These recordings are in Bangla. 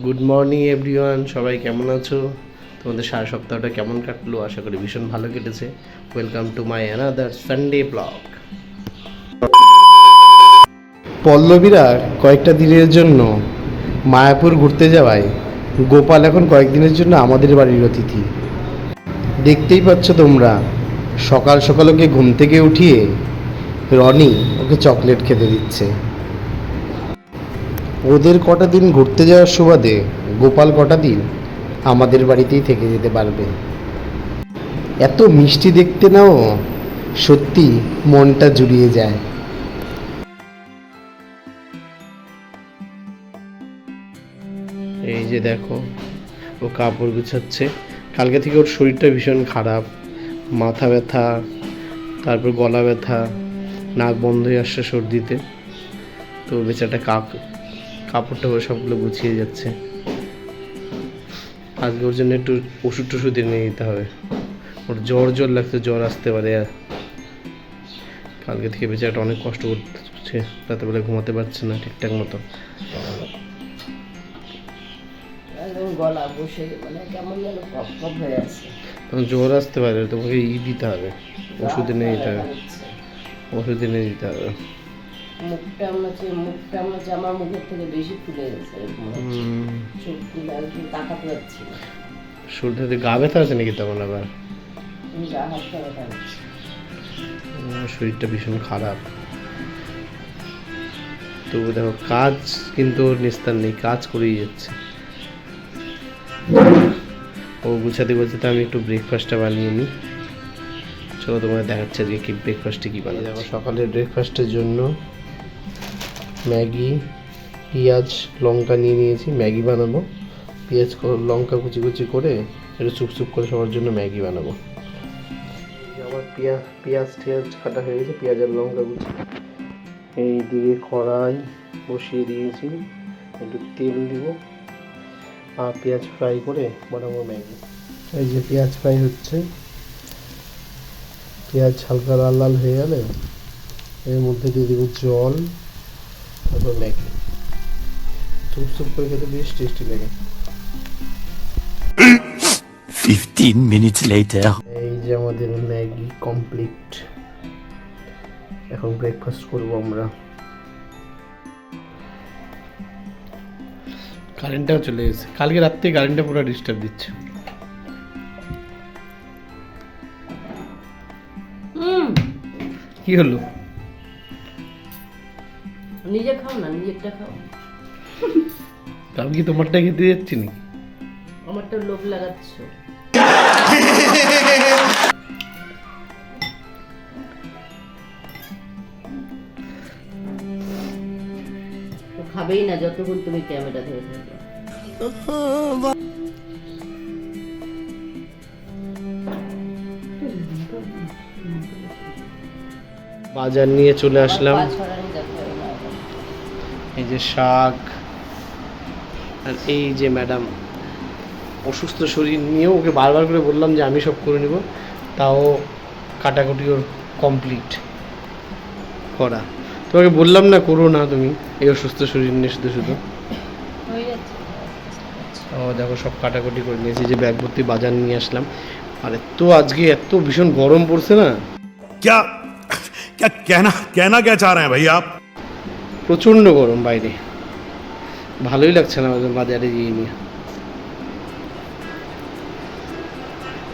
গুড মর্নিং এভরিওয়ান, সবাই কেমন আছো? তোমাদের সারা সপ্তাহটা কেমন কাটলো? আশা করি ভীষণ ভালো কেটেছে। Welcome to my another Sunday blog. পল্লবীরা কয়েকটা দিনের জন্য মায়াপুর ঘুরতে যাওয়ায় গোপাল এখন কয়েকদিনের জন্য আমাদের বাড়ির অতিথি। দেখতেই পাচ্ছ তোমরা, সকাল সকাল ওকে ঘুম থেকে উঠিয়ে রনি ওকে চকলেট খেতে দিচ্ছে। ওদের কটা দিন ঘুরতে যাওয়ার সুবাদে গোপাল কটা দিন আমাদের বাড়িতেই থেকে যেতে পারবে। এত মিষ্টি দেখতে নাও, সত্যি মনটা জুড়িয়ে যায়। এই যে দেখো, ও কাপড় গুছাচ্ছে। কালকে থেকে ওর শরীরটা ভীষণ খারাপ, মাথা ব্যথা, তারপর গলা ব্যথা, নাক বন্ধ হয়ে আসছে সর্দিতে। তো বেচারাটা কাপড় টাপড় সবগুলো গুছিয়ে যাচ্ছে। আজকে ওর জন্য একটু ওষুধ টষুধ এনে নিতে হবে। ওর জ্বর লাগছে, জ্বর আসতে পারে। কালকে থেকে বেচারাটা অনেক কষ্ট করছে, রাতেবেলা ঘুমাতে পারছে না ঠিকঠাক মতো। গলা বসে মানে কেমন যেন কপ কপ হয়ে আছে। তখন জ্বর আসতে পারে, তোমাকে দিতে হবে, ওষুধ এনে দিতে হবে, ওষুধ এনে দিতে হবে। মুখটা মনে হচ্ছে আমার মুখের থেকে বেশি ফুলে গেছে। চোখগুলো আর কি তাকাতে পারছি না। শরীরটাতে গা ব্যথা আছে নাকি তখন আবার? গা হাত পা ব্যথা হচ্ছে। শরীরটা ভীষণ খারাপ। তো দেখো, কাজ কিন্তু ওর নিস্তার নেই, কাজ করেই যাচ্ছে। ও গুছাতে গুছাতে আমি একটু ব্রেকফাস্টটা বানিয়ে নিই। চলো তোমাদের দেখাচ্ছে যে কি ব্রেকফাস্টে কী বানাই। দেখো, সকালের ব্রেকফাস্টের জন্য ম্যাগি, পেঁয়াজ, লঙ্কা নিয়ে নিয়েছি। ম্যাগি বানাবো, পেঁয়াজ লঙ্কা কুচি কুচি করে একটু চুপচুপ করে সবার জন্য ম্যাগি বানাবো। আমার পেঁয়াজ কাটা হয়ে গেছে, পেঁয়াজ আর লঙ্কা কুচি। এই দিকে কড়াই বসিয়ে দিয়েছি, একটু তেল দিব আর পেঁয়াজ ফ্রাই করে বানাবো ম্যাগি। এই যে পেঁয়াজ ফ্রাই হচ্ছে, পেঁয়াজ হালকা লাল লাল হয়ে গেলে এর মধ্যে দিয়ে দেবো জল, তারপর ম্যাগি। চুপ করে খেতে বেশ টেস্টি লাগে। 15 minutes later. এই যে আমাদের ম্যাগি কমপ্লিট। এখন ব্রেকফাস্ট করব আমরা। কারেন্টটাও চলে গেছে, কালকে রাত্রে কারেন্টটা পুরো ডিস্টার্ব দিচ্ছে। কি হলো? নিজে খাও না, নিজেরটা খাও। আমি কি তোমারটা খেতে যাচ্ছি নাকি? আমারটা লোভ লাগাচ্ছ। খাবেই না যতক্ষণ তুমি ক্যামেরা ধরে থাকবে। বাজার নিয়ে চলে আসলাম। এই যে শাক, আর এই যে ম্যাডাম অসুস্থ শরীর নিয়েও ওকে বারবার করে বললাম যে আমি সব করে নেব, তাও কাটাকুটি ওর কমপ্লিট করা। তোমাকে বললাম না করো না তুমি এই অসুস্থ শরীর নিয়ে শুধু শুধু। ও দেখো, সব কাটাকুটি করে নিয়েছি। যে ব্যাগ ভর্তি বাজার নিয়ে আসলাম। আর আজকে এত ভীষণ গরম পড়ছে না। क्या क्या कहना क्या चाह रहे हैं भाई आप? প্রচণ্ড গরম বাইরে, ভালোই লাগছে না বাজারে গিয়ে নিয়ে।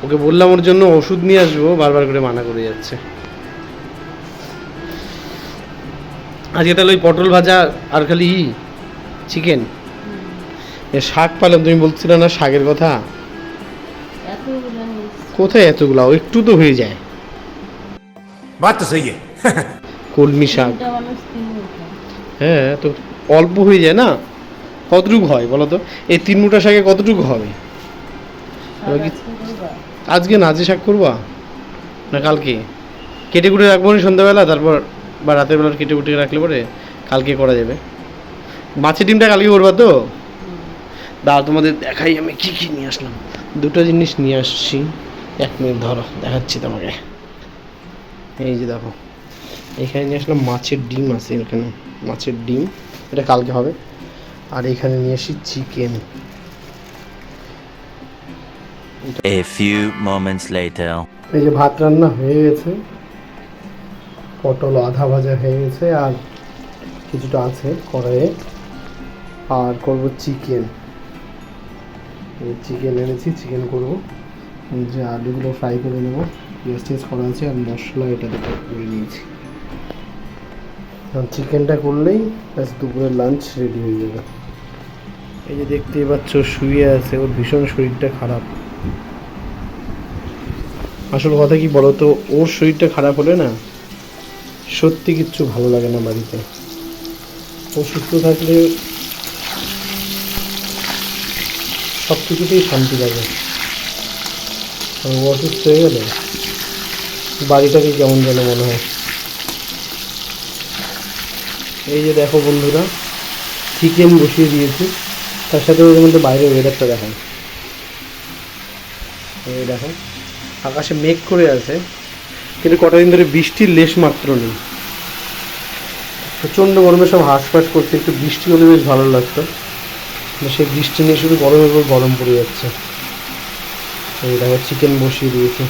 ওকে বললাম ওর জন্য ওষুধ নিয়ে আসবো, বারবার করে মানা করে যাচ্ছে। আজকে তাহলে ওই পটল ভাজা আর খালি চিকেন। শাক পালাম, তুমি বলছিলে না শাকের কথা। কোথায় এতগুলা? একটু তো হয়ে যায়। बात तो सही है। কলমি শাক, হ্যাঁ, তো অল্প হয়ে যায় না। কতটুকু হয় বলো তো? এই 3 মুঠা শাকে কতটুকু হবে? আজকে না, আজকে শাক করবা না কালকে কেটে কুটে রাখবো না সন্ধ্যাবেলা, তারপর বা রাতের বেলা কেটে কুটে রাখলে পরে কালকে করা যাবে। মাছের ডিমটা কালকে করবা তো? দাও তোমাদের দেখাই আমি কি কি নিয়ে আসলাম। দুটো জিনিস নিয়ে আসছি, 1 মিনিট ধরো, দেখাচ্ছি তোমাকে। এই যে দেখো, এখানে নিয়ে আসলাম মাছের ডিম আছে, এখানে মাছের ডিম, এটা কালকে হবে। আর এখানে নিয়ে আসি chicken. A few moments later. এই যে ভাত রান্না হয়ে গেছে, পটল আধা ভাজা হয়ে গেছে, আর কিছুটা আছে কড়াইয়ে। আর করব চিকেন। চিকেন এনেছি, চিকেন করব। যে আলুগুলো ফ্রাই করে নেবো, পেঁয়াজ টেস্ট করা আছে, আর মশলা এটা দেখে করে নিয়েছি। চিকেনটা করলেই ব্যাস দুপুরের লাঞ্চ রেডি হয়ে যাবে। এই যে দেখতেই পাচ্ছ শুয়ে আছে, ওর ভীষণ শরীরটা খারাপ। আসল কথা কি বলতো, ওর শরীরটা খারাপ হলে না সত্যি কিচ্ছু ভালো লাগে না বাড়িতে। ও সুস্থ থাকলে সব কিছুতেই শান্তি লাগে, আর ও অসুস্থ হয়ে গেলে বাড়িটাকে কেমন যেন মনে হয়। এই যে দেখো বন্ধুরা, চিকেন বসিয়ে দিয়েছি, তার সাথে ওদের মধ্যে বাইরের ওয়েদারটা দেখায়। এই দেখো আকাশে মেঘ করে আছে, কিন্তু কটা দিন ধরে বৃষ্টির লেশ মাত্র নেই। প্রচণ্ড গরমে সব হাঁসফাঁস করছে, একটু বৃষ্টি হলে বেশ ভালো লাগতো। সেই বৃষ্টি নিয়ে শুধু গরমের পর গরম পড়ে যাচ্ছে। এই দেখো চিকেন বসিয়ে দিয়েছি।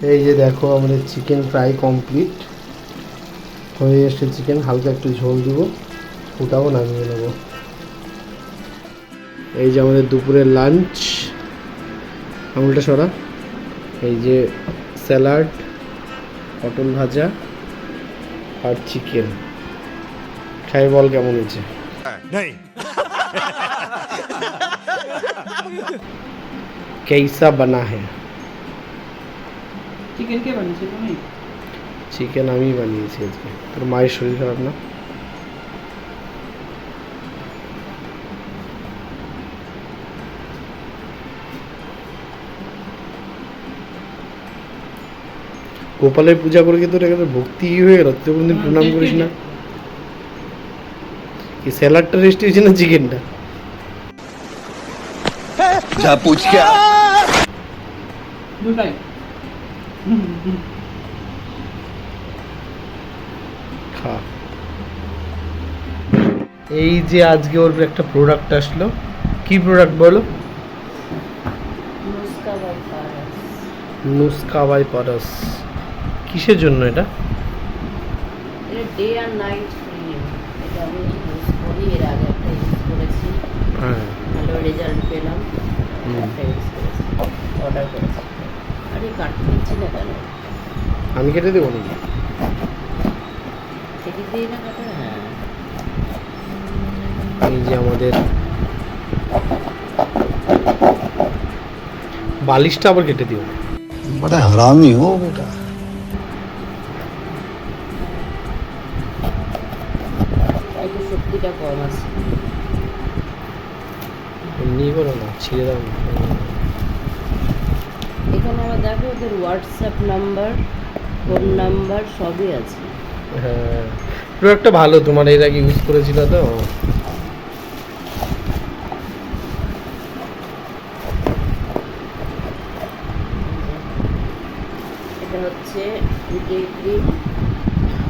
এই যে দেখো আমাদের চিকেন ফ্রাই কমপ্লিট হয়ে এসছে। চিকেন হালকা একটু ঝোল দিব, ওটাও নামিয়ে নেব। এই যে আমাদের দুপুরের লাঞ্চ, আঙুলটা সরা। এই যে স্যালাড, পটল ভাজা আর চিকেন। খাই বল কেমন হয়েছে? नहीं कैसा बना है? চিকেন কে বানিয়েছে তুমি? চিকেন আমি বানিয়েছি আজকে। তোর মায়ের শরীর খারাপ না? গোপালের পূজা করে কি তোর এখানে ভক্তি হয়ে গেল? তুই কোনদিন প্রণাম করিস না? কি স্যালাডটা রেস্ট হয়েছে না চিকেনটা? जा पूछ क्या? দুটাই। খা। এই যে আজকে ওর একটা প্রোডাক্ট আসলো, কি প্রোডাক্ট বলো? নুস্কা বাই পারাস। নুস্কা বাই পারস। কিসের জন্য এটা? এটা ডে আর নাইট ক্রিম। এটা আমি ইউজ করি, এর আগে একটা ইউজ করেছি, হ্যাঁ, ভালো রেজাল্ট পেলাম। একটা ইউজ করেছি, অর্ডার করেছি। আরে কাটতে দিচ্ছি না কেন? আমি কেটে দেবো নাকি? থেকে দিয়ে না কাটা? হ্যাঁ, এই যে আমাদের বালিশটা আবার কেটে দিও। बड़ा हरामी हो बेटा। একটু শক্তিটা কম আছে। এমনি করো না, ছিঁড়ে দাও না। এখানে আমার দেখো ওদের হোয়াটসঅ্যাপ নাম্বার, ফোন নাম্বার সবই আছে। হ্যাঁ, প্রোডাক্টটা ভালো, তোমার এর আগে ইউজ করেছিল তো। এটা হচ্ছে ডে ক্রিম।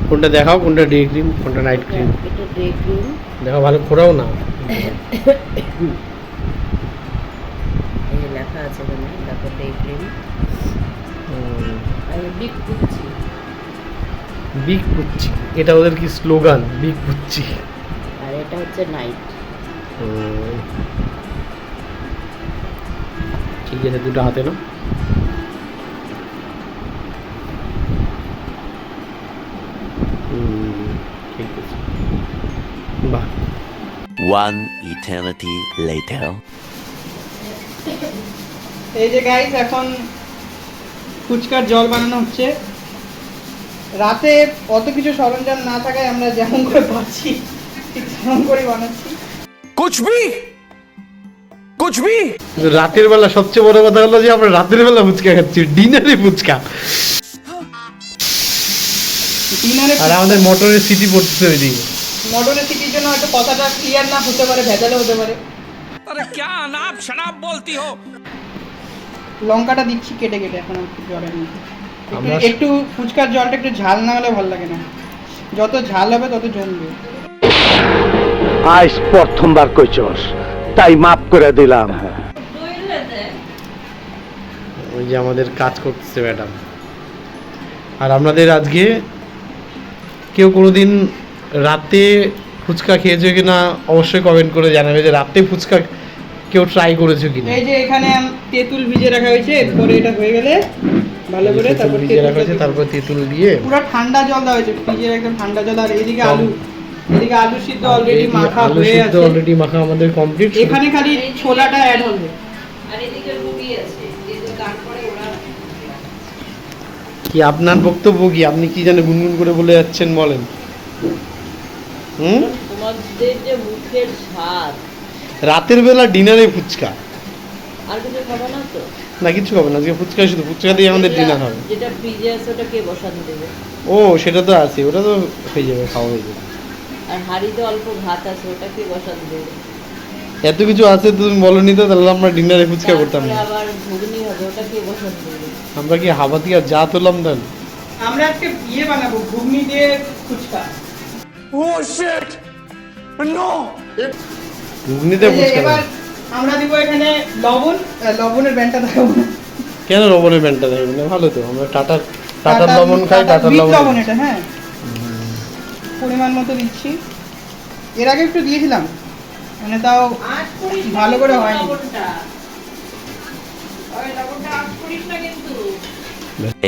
কোনটা দেখাও, কোনটা ডে ক্রিম, কোনটা নাইট ক্রিম? এটা ডে ক্রিম। দেখো ভালো খোরাও না। এই যে লেখা আছে এখানে, দেখো ডে ক্রিম। আর বিগ কুচি। বিগ পুচ্ছি, এটা ওদের কি স্লোগান, বিগ পুচ্ছি। আর এটা হচ্ছে নাইট। ঠিক আছে, দুটো হাতে না। ঠিক আছে, বাহ। One eternity later. এই যে গাইস, এখন ফুচকার জল বানানো হচ্ছে। রাতে অত কিছু সরঞ্জাম না থাকায় আমরা যেমন করে পাচ্ছি ঠিক তেমন করে বানাচ্ছি। कुछ भी রাতের বেলা সবচেয়ে বড় কথা হলো যে আমরা রাতের বেলা ফুচকা খাচ্ছি, ডিনারে ফুচকা। ডিনারে আর আমাদের মোটরের সিটি পড়তেছে ওইদিকে। মটনের সিটির জন্য হয়তো কথাটা ক্লিয়ার না হতে পারে, ভেজালও হতে পারে। अरे क्या अनाप शनाप बोलती हो? লঙ্কাটা দিচ্ছি কেটে কেটে এখন একটু জলের মধ্যে। আমরা- একটু ফুচকার জলটা একটু ঝাল না হলে ভালো লাগে না, যত ঝাল হবে তত জমবে। আজ প্রথমবার কইছস, তাই মাফ করে দিলাম। ওই যে আমাদের কাজ করতেছে ম্যাডাম। আর আপনাদের আজকে কেউ কোনোদিন রাতে ফুচকা খেয়েছে কিনা অবশ্যই কমেন্ট করে জানাবে যে রাতে ফুচকা কেউ ট্রাই করেছে কিনা। এই যে এখানে তেঁতুল ভিজে রাখা হয়েছে, এরপরে এটা হয়ে গেলে ভালো করে তারপর ভিজে রাখা হয়েছে, তারপর তেঁতুল দিয়ে পুরো ঠান্ডা জল দেওয়া হয়েছে, ফ্রিজের একদম ঠান্ডা জল। আর এদিকে আলু, এদিকে আলু সিদ্ধ অলরেডি মাখা আলু হয়ে সিদ্ধ আছে, অলরেডি মাখা আমাদের কমপ্লিট। এখানে খালি ছোলাটা অ্যাড হবে। আর এদিকে রুটি আছে, যেগুলো তারপরে ওরা কি আপনার বক্তব্য কি? আপনি কি জানে গুনগুন করে বলে যাচ্ছেন বলেন। তোমাদের যে মুখের স্বাদ। রাতের বেলা ডিনারে ফুচকা, আর কিছু খাবো না তো? না কিছু হবে না, আজকে ফুচকা, শুধু ফুচকা দিয়ে আমাদের ডিনার হবে। যেটা ফ্রিজে আছে ওটা কে বসাতে দেবে? ও সেটা তো আছে, ওটা তো হয়ে যাবে, খাওয়া হয়ে যাবে। আর হাঁড়িতে অল্প ভাত আছে, ওটা কে বসাতে দেবে? এত কিছু আছে তুমি বলনি তো, তাহলে আমরা ডিনারে ফুচকা করতাম তারপরে না। আবার ঘুগনি হবে, ওটা কে বসাতে দেবে? আমরা কি হাবা থেকে যা তুললাম দেন। আমরা আজকে ইয়ে বানাবো, ঘুগনি দিয়ে ফুচকা। ঘুগনিতে এই যে ফুচকা এবার না। আমরা দিব এখানে লবণ, লবণের ব্যান্ডটা দেখাবো না। কেন লবণের ব্যান্ডটা দেখবেন না? ভালো তো, আমরা টাটার লবণ খাই, টাটার বিট লবণ। লবণ এটা, হ্যাঁ পরিমাণ মতো দিচ্ছি। এর আগে একটু দিয়েছিলাম, মানে তাও ভালো করে হয়নি।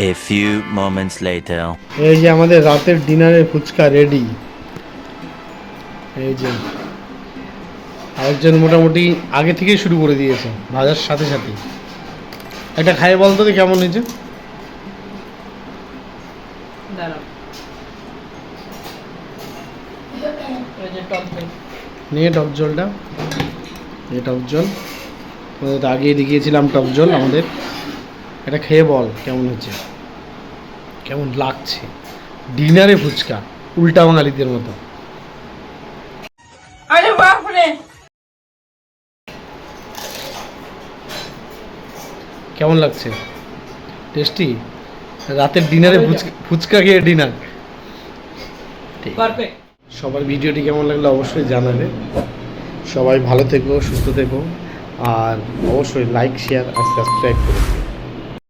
A few moments later. এই যে আমাদের রাতের ডিনারের ফুচকা রেডি। এই যে আরেকজন মোটামুটি আগে থেকেই শুরু করে দিয়েছে ভাজার সাথে সাথে। একটা খাইয়ে বলতো তো কেমন হয়েছে? দাঁড়াও, ওই যে টক দই। নিয়ে টক জলটা, এই টক জল আমাদের তো আগেই দেখিয়েছিলাম টক জল আমাদের। এটা খেয়ে বল কেমন হচ্ছে, কেমন লাগছে ডিনারে ফুচকা উল্টা বাঙালিদের মতো। আরে বাপরে, কেমন লাগছে? টেস্টি? রাতের ডিনারে ফুচকা খেয়ে ডিনার। পারফেক্ট। সবার ভিডিওটি কেমন লাগলো অবশ্যই জানাবে। সবাই ভালো থেকো, সুস্থ থেকো, আর অবশ্যই লাইক, শেয়ার আর সাবস্ক্রাইব করো।